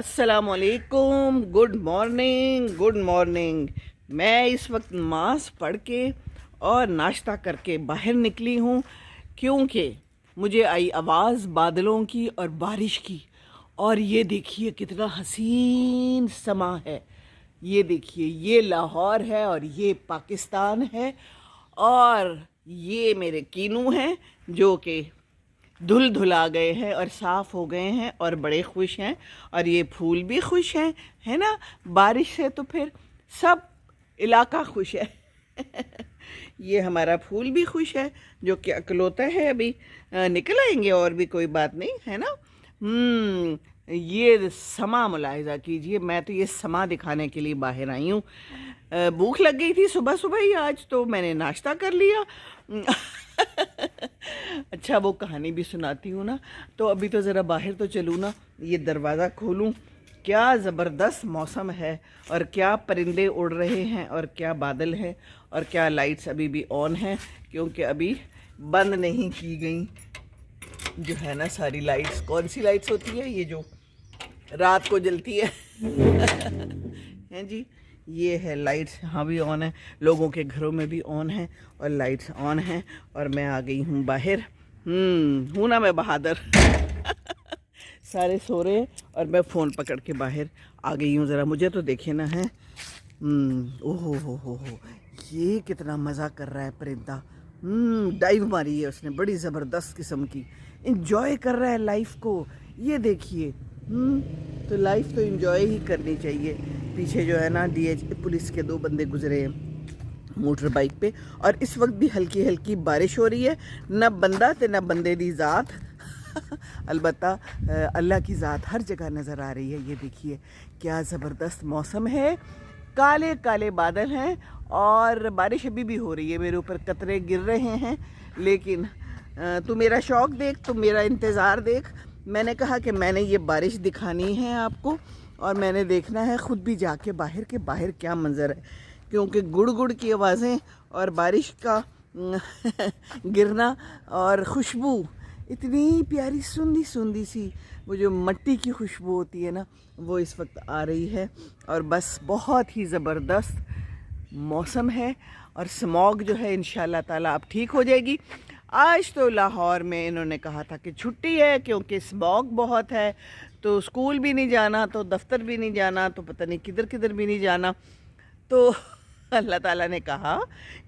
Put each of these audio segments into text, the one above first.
अस्सलाम वालेकुम, good morning good morning. मैं इस वक्त नमाज पढ़ के और नाश्ता करके बाहर निकली हूँ क्योंकि मुझे आई आवाज़ बादलों की और बारिश की। और ये देखिए कितना हसीन समा है। ये देखिए, ये लाहौर है और ये पाकिस्तान है और ये मेरे कीनू हैं जो कि धुल धुला गए हैं और साफ़ हो गए हैं और बड़े खुश हैं। और ये फूल भी खुश हैं, है ना। बारिश से तो फिर सब इलाका खुश है। ये हमारा फूल भी खुश है जो कि अकलौता है, अभी निकल आएंगे और भी कोई बात नहीं, है ना। ये समा मुलाहिजा कीजिए। मैं तो ये समा दिखाने के लिए बाहर आई हूँ। भूख लग गई थी सुबह सुबह ही आज, तो मैंने नाश्ता कर लिया। अच्छा, वो कहानी भी सुनाती हूँ ना। तो अभी तो ज़रा बाहर तो चलूँ ना, ये दरवाज़ा खोलूँ। क्या ज़बरदस्त मौसम है और क्या परिंदे उड़ रहे हैं और क्या बादल हैं और क्या लाइट्स अभी भी ऑन हैं, क्योंकि अभी बंद नहीं की गई जो है ना सारी लाइट्स। कौन सी लाइट्स होती है? ये जो रात को जलती है। हैं जी, ये है लाइट्स यहाँ भी ऑन है, लोगों के घरों में भी ऑन है और लाइट्स ऑन हैं। और मैं आ गई हूँ बाहर। हूँ ना मैं बहादुर। सारे सो रहे हैं और मैं फ़ोन पकड़ के बाहर आ गई हूँ। ज़रा मुझे तो देखे ना है। ओहो हो, ये कितना मज़ा कर रहा है परिंदा। डाइव मारी है उसने, बड़ी ज़बरदस्त किस्म की। इंजॉय कर रहा है लाइफ को। ये देखिए, तो लाइफ तो इंजॉय ही करनी चाहिए। पीछे जो है ना DH पुलिस के 2 बंदे गुजरे हैं मोटर बाइक पे, और इस वक्त भी हल्की हल्की बारिश हो रही है। न बंदा ते न बंदे दी ज़ात। अलबत्ता अल्लाह की ज़ात हर जगह नज़र आ रही है। ये देखिए क्या ज़बरदस्त मौसम है। काले काले बादल हैं और बारिश अभी भी हो रही है। मेरे ऊपर कतरे गिर रहे हैं, लेकिन तू मेरा शौक़ देख, तू मेरा इंतज़ार देख। मैंने कहा कि मैंने ये बारिश दिखानी है आपको और मैंने देखना है ख़ुद भी जाके बाहर के बाहर क्या मंज़र है, क्योंकि गुड़ गुड़ की आवाज़ें और बारिश का गिरना और खुशबू इतनी प्यारी सुंदी सुंदी सी, वो जो मट्टी की खुशबू होती है ना, वो इस वक्त आ रही है। और बस बहुत ही ज़बरदस्त मौसम है और स्मॉग जो है इंशाल्लाह ताला अब ठीक हो जाएगी। आज तो लाहौर में इन्होंने कहा था कि छुट्टी है क्योंकि स्मॉग बहुत है, तो स्कूल भी नहीं जाना, तो दफ्तर भी नहीं जाना, तो पता नहीं किधर किधर भी नहीं जाना। तो अल्लाह ताला ने कहा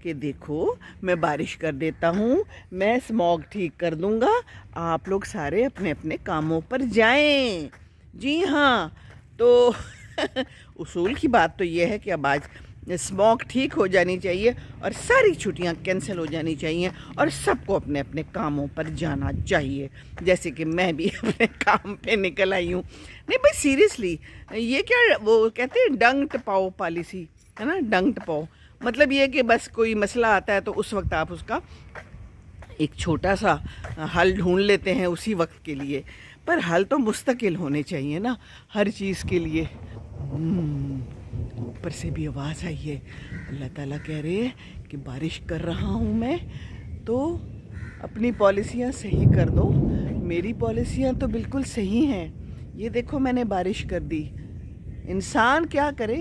कि देखो मैं बारिश कर देता हूँ, मैं स्मॉग ठीक कर दूँगा, आप लोग सारे अपने अपने कामों पर जाएं। जी हाँ, तो उसूल की बात तो ये है कि अब आज स्मॉग ठीक हो जानी चाहिए और सारी छुट्टियां कैंसिल हो जानी चाहिए और सबको अपने अपने कामों पर जाना चाहिए, जैसे कि मैं भी अपने काम पे निकल आई हूँ। नहीं भाई, सीरियसली, ये क्या वो कहते हैं डंग टपाओ पॉलिसी, है ना। डंग टपाओ मतलब ये कि बस कोई मसला आता है तो उस वक्त आप उसका एक छोटा सा हल ढूंढ लेते हैं उसी वक्त के लिए, पर हल तो मुस्तकिल होने चाहिए ना हर चीज़ के लिए। ऊपर से भी आवाज़ आई है, अल्लाह ताला कह रहे हैं कि बारिश कर रहा हूँ मैं, तो अपनी पॉलिसियाँ सही कर दो। मेरी पॉलिसियाँ तो बिल्कुल सही हैं। ये देखो मैंने बारिश कर दी। इंसान क्या करे,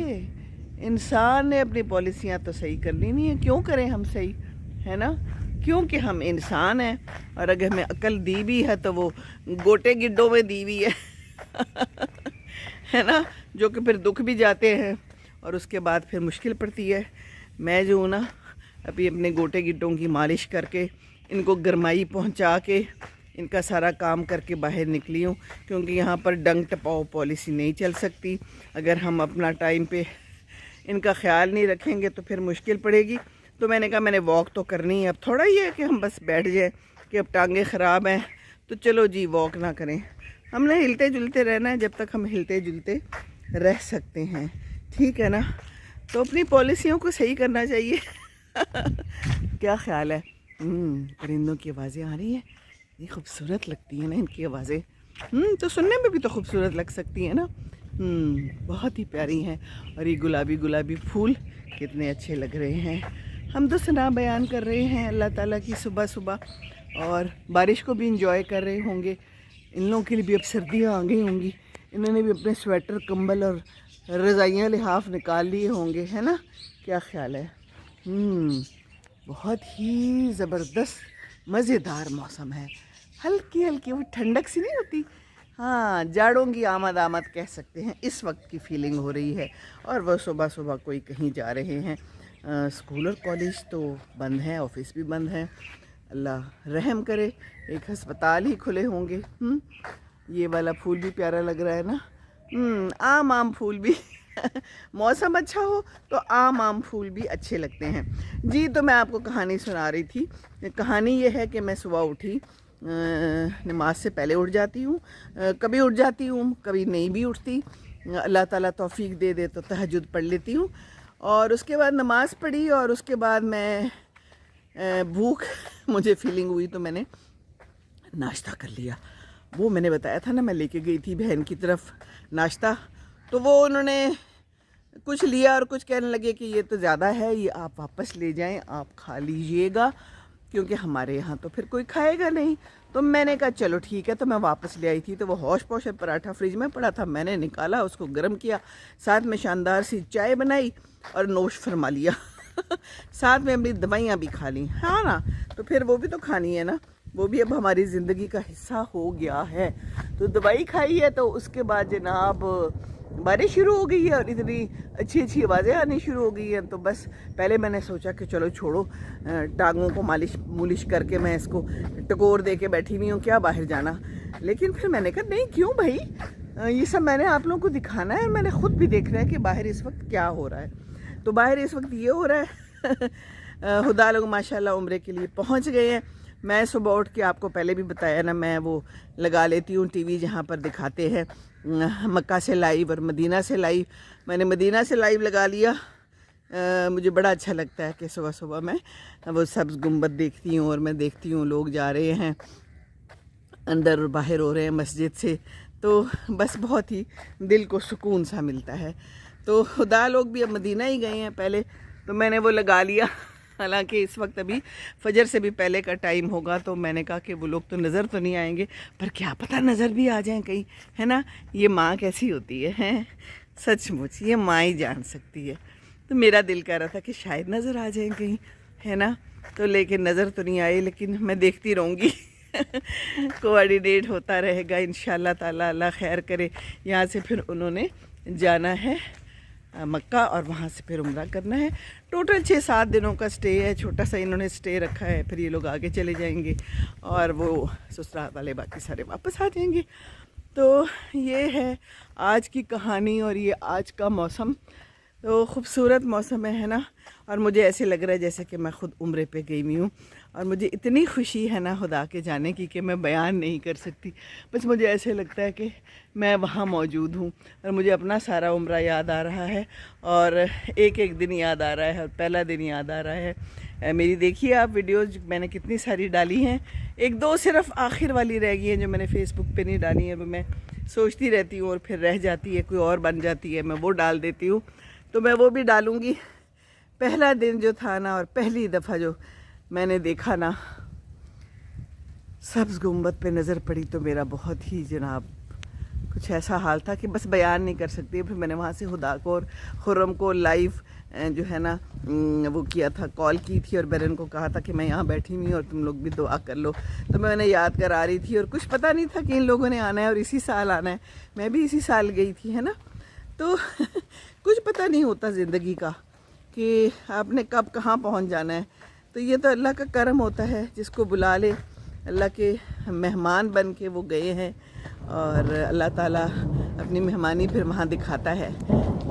इंसान ने अपनी पॉलिसियाँ तो सही करनी नहीं है। क्यों करें हम सही, है ना, क्योंकि हम इंसान हैं। और अगर हमें अकल दी भी है तो वो गोटे गिड्डों में दी हुई है। है ना, जो कि फिर दुख भी जाते हैं और उसके बाद फिर मुश्किल पड़ती है। मैं जो हूँ ना, अभी अपने गोटे गिड्डों की मालिश करके इनको गरमाई पहुँचा के इनका सारा काम करके बाहर निकली हूँ, क्योंकि यहाँ पर डंग टपाओ पॉलिसी नहीं चल सकती। अगर हम अपना टाइम पे इनका ख्याल नहीं रखेंगे तो फिर मुश्किल पड़ेगी। तो मैंने कहा मैंने वॉक तो करनी है। अब थोड़ा ही है कि हम बस बैठ जाए कि अब टांगें ख़राब हैं तो चलो जी वॉक ना करें। हमने हिलते जुलते रहना है जब तक हम हिलते जुलते रह सकते हैं, ठीक है ना। तो अपनी पॉलिसियों को सही करना चाहिए। क्या ख्याल है? परिंदों की आवाज़ें आ रही हैं, ये खूबसूरत लगती है ना इनकी आवाज़ें। तो सुनने में भी तो खूबसूरत लग सकती है ना। बहुत ही प्यारी हैं। और ये गुलाबी गुलाबी फूल कितने अच्छे लग रहे हैं। हम तो सना बयान कर रहे हैं अल्लाह ताला की सुबह सुबह, और बारिश को भी इंजॉय कर रहे होंगे। इन लोगों के लिए भी अब सर्दियाँ आ गई होंगी, इन्होंने भी अपने स्वेटर, कंबल और रज़ाइयाँ लिहाफ निकाल लिए होंगे, है ना? क्या ख्याल है? बहुत ही ज़बरदस्त मज़ेदार मौसम है। हल्की हल्की वो ठंडक सी नहीं होती, हाँ, जाड़ों की आमद आमद कह सकते हैं, इस वक्त की फीलिंग हो रही है। और वह सुबह सुबह कोई कहीं जा रहे हैं, स्कूल और कॉलेज तो बंद हैं, ऑफिस भी बंद हैं। अल्लाह रहम करे, एक हस्पताल ही खुले होंगे। ये वाला फूल भी प्यारा लग रहा है ना, आम फूल भी मौसम अच्छा हो तो आम फूल भी अच्छे लगते हैं जी। तो मैं आपको कहानी सुना रही थी। कहानी ये है कि मैं सुबह उठी, नमाज से पहले उठ जाती हूँ, कभी उठ जाती हूँ कभी नहीं भी उठती, अल्लाह ताला तौफीक दे दे तो तहज्जुद पढ़ लेती हूँ। और उसके बाद नमाज़ पढ़ी और उसके बाद मैं भूख मुझे फीलिंग हुई तो मैंने नाश्ता कर लिया। वो मैंने बताया था ना, मैं लेके गई थी बहन की तरफ नाश्ता, तो वो उन्होंने कुछ लिया और कुछ कहने लगे कि ये तो ज़्यादा है, ये आप वापस ले जाएं, आप खा लीजिएगा, क्योंकि हमारे यहाँ तो फिर कोई खाएगा नहीं। तो मैंने कहा चलो ठीक है, तो मैं वापस ले आई थी। तो वो होश पोश पराठा फ्रिज में पड़ा था, मैंने निकाला, उसको गर्म किया, साथ में शानदार सी चाय बनाई और नोश फरमा लिया साथ में अपनी दवाइयाँ भी खा ली, हाँ ना, तो फिर वो भी तो खानी है ना, वो भी अब हमारी ज़िंदगी का हिस्सा हो गया है। तो दवाई खाई है, तो उसके बाद जनाब बारिश शुरू हो गई है और इतनी अच्छी अच्छी आवाज़ें आनी शुरू हो गई हैं। तो बस पहले मैंने सोचा कि चलो छोड़ो, टांगों को मालिश करके मैं इसको टकोर दे के बैठी हुई हूँ, क्या बाहर जाना। लेकिन फिर मैंने कहा नहीं, क्यों भाई, ये सब मैंने आप लोगों को दिखाना है और मैंने ख़ुद भी देखना है कि बाहर इस वक्त क्या हो रहा है। तो बाहर इस वक्त ये हो रहा है खुदा लोग माशाल्लाह उम्रे के लिए पहुँच गए हैं। मैं सुबह उठ के आपको पहले भी बताया ना, मैं वो लगा लेती हूँ टीवी जहाँ पर दिखाते हैं मक्का से लाइव और मदीना से लाइव। मैंने मदीना से लाइव लगा लिया। मुझे बड़ा अच्छा लगता है कि सुबह सुबह मैं वो सब्ज़ गुंबद देखती हूँ और मैं देखती हूँ लोग जा रहे हैं अंदर और बाहर हो रहे हैं मस्जिद से, तो बस बहुत ही दिल को सुकून सा मिलता है। तो खुदा लोग भी अब मदीना ही गए हैं पहले, तो मैंने वो लगा लिया। हालांकि इस वक्त अभी फजर से भी पहले का टाइम होगा, तो मैंने कहा कि वो लोग तो नज़र तो नहीं आएंगे, पर क्या पता नज़र भी आ जाएं कहीं, है ना। ये माँ कैसी होती है सचमुच ये माँ ही जान सकती है। तो मेरा दिल कह रहा था कि शायद नज़र आ जाएं कहीं, है ना। तो लेकिन नज़र तो नहीं आई, लेकिन मैं देखती रहूँगी कोऑर्डिनेट होता रहेगा इंशाल्लाह ताला, अल्लाह खैर करे। यहाँ से फिर उन्होंने जाना है मक्का और वहाँ से फिर उम्रा करना है। टोटल 6-7 दिनों का स्टे है, छोटा सा इन्होंने स्टे रखा है। फिर ये लोग आगे चले जाएंगे और वो ससुराल वाले बाकी सारे वापस आ जाएंगे। तो ये है आज की कहानी और ये आज का मौसम। तो ख़ूबसूरत मौसम है ना। और मुझे ऐसे लग रहा है जैसे कि मैं ख़ुद उम्रे पे गई हुई हूँ और मुझे इतनी खुशी है ना खुदा के जाने की कि मैं बयान नहीं कर सकती। बस मुझे ऐसे लगता है कि मैं वहाँ मौजूद हूँ और मुझे अपना सारा उम्रा याद आ रहा है और एक एक दिन याद आ रहा है और पहला दिन याद आ रहा है। मेरी देखिए आप वीडियोज़ मैंने कितनी सारी डाली हैं, 1-2 सिर्फ आखिर वाली रह गई हैं जो मैंने फ़ेसबुक पे नहीं डाली है। मैं सोचती रहती हूँ और फिर रह जाती है, कोई और बन जाती है, मैं वो डाल देती हूँ। तो मैं वो भी डालूँगी। पहला दिन जो था ना और पहली दफ़ा जो मैंने देखा ना सब्ज़ गुंबद पे नज़र पड़ी, तो मेरा बहुत ही जनाब कुछ ऐसा हाल था कि बस बयान नहीं कर सकती। फिर मैंने वहाँ से खुदा को और खुर्रम को लाइव जो है ना वो किया था, कॉल की थी और बहन को कहा था कि मैं यहाँ बैठी हुई और तुम लोग भी दुआ कर लो। तो मैंने याद करा रही थी और कुछ पता नहीं था कि इन लोगों ने आना है और इसी साल आना है। मैं भी इसी साल गई थी, है ना। तो कुछ पता नहीं होता ज़िंदगी का कि आपने कब कहाँ पहुँच जाना है। तो ये तो अल्लाह का करम होता है, जिसको बुला ले अल्लाह के मेहमान बन के वो गए हैं और अल्लाह ताला अपनी मेहमानी फिर वहाँ दिखाता है।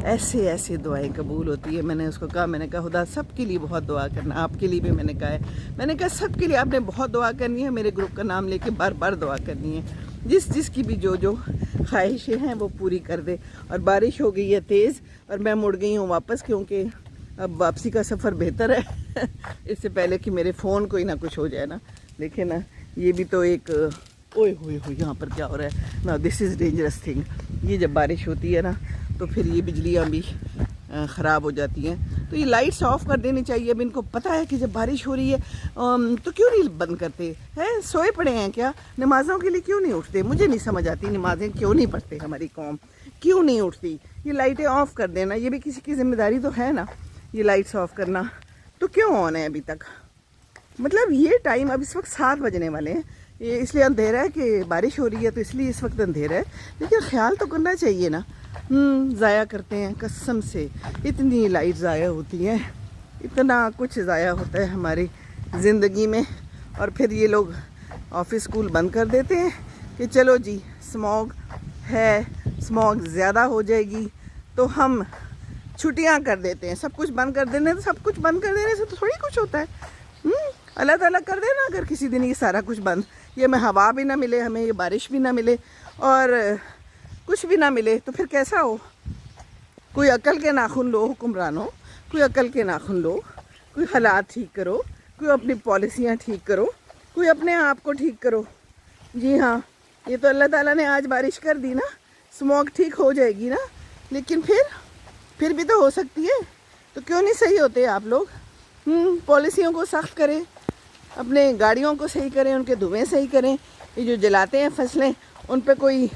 ऐसे ऐसे दुआएं कबूल होती है। मैंने उसको कहा, मैंने कहा खुदा सब के लिए बहुत दुआ करना, आपके लिए भी मैंने कहा है। मैंने कहा सब के लिए आपने बहुत दुआ करनी है, मेरे ग्रुप का नाम लेके बार बार दुआ करनी है। जिसकी भी जो ख्वाहिशें हैं वो पूरी कर दे। और बारिश हो गई है तेज़ और मैं मुड़ गई हूँ वापस, क्योंकि अब वापसी का सफ़र बेहतर है इससे पहले कि मेरे फ़ोन को ही ना कुछ हो जाए ना। देखे ना, ये भी तो एक ओए होए हो यहाँ पर क्या हो रहा है ना। This is dangerous thing. ये जब बारिश होती है ना तो फिर ये बिजलियाँ भी ख़राब हो जाती हैं। तो ये लाइट्स ऑफ कर देनी चाहिए। अब इनको पता है कि जब बारिश हो रही है तो क्यों नहीं बंद करते हैं? सोए पड़े हैं क्या? नमाज़ों के लिए क्यों नहीं उठते? मुझे नहीं समझ आती नमाज़ें क्यों नहीं पढ़ते, हमारी कौम क्यों नहीं उठती। ये लाइटें ऑफ़ कर देना, ये भी किसी की ज़िम्मेदारी तो है ना, ये लाइट्स ऑफ़ करना। तो क्यों ऑन है अभी तक? मतलब ये टाइम अब इस वक्त 7 बजने वाले हैं, ये इसलिए अंधेरा है कि बारिश हो रही है तो इसलिए इस वक्त अंधेरा है, लेकिन ख्याल तो करना चाहिए ना। ज़ाया करते हैं कसम से, इतनी लाइट ज़ाया होती हैं, इतना कुछ ज़ाया होता है हमारी ज़िंदगी में। और फिर ये लोग ऑफिस स्कूल बंद कर देते हैं कि चलो जी स्मॉग है, स्मॉग ज़्यादा हो जाएगी तो हम छुट्टियां कर देते हैं, सब कुछ बंद कर देने। तो सब कुछ बंद कर देने से तो थोड़ी कुछ होता है। अल्लाह ताला कर देना अगर किसी दिन ये सारा कुछ बंद, ये हमें हवा भी ना मिले, हमें ये बारिश भी ना मिले और कुछ भी ना मिले, तो फिर कैसा हो? कोई अकल के नाखून लो हुक्मरानों, कोई अकल के नाखून लो, कोई हालात ठीक करो, कोई अपनी पॉलिसियाँ ठीक करो, कोई अपने आप को ठीक करो। जी हाँ, ये तो अल्लाह ताला ने आज बारिश कर दी ना, स्मॉग ठीक हो जाएगी ना, लेकिन फिर भी तो हो सकती है। तो क्यों नहीं सही होते आप लोग? पॉलिसियों को सख्त करें, अपने गाड़ियों को सही करें, उनके धुएँ सही करें, ये जो जलाते हैं फसलें उन पे कोई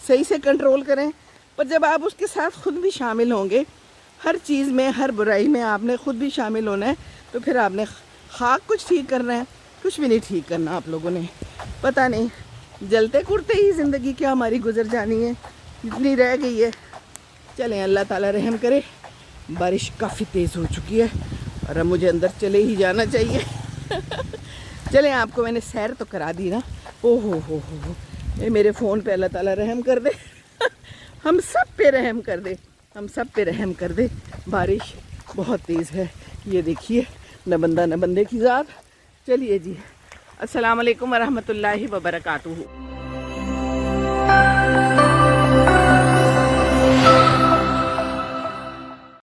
सही से कंट्रोल करें। पर जब आप उसके साथ ख़ुद भी शामिल होंगे, हर चीज़ में, हर बुराई में आपने ख़ुद भी शामिल होना है, तो फिर आपने खाक कुछ ठीक करना है, कुछ भी नहीं ठीक करना आप लोगों ने। पता नहीं जलते कुड़ते ही ज़िंदगी क्या हमारी गुजर जानी है, इतनी रह गई है। चलें अल्लाह ताला रहम करे। बारिश काफ़ी तेज़ हो चुकी है और अब मुझे अंदर चले ही जाना चाहिए। चलें, आपको मैंने सैर तो करा दी ना। ओ हो, ये मेरे फ़ोन पे अल्लाह ताला रहम कर दे। हम सब पे रहम कर दे, हम सब पे रहम कर दे। बारिश बहुत तेज़ है, ये देखिए, न बंदा न बंदे की ज़ात। चलिए जी, अस्सलाम वालेकुम वरहमतुल्लाहि वबरकातुहू।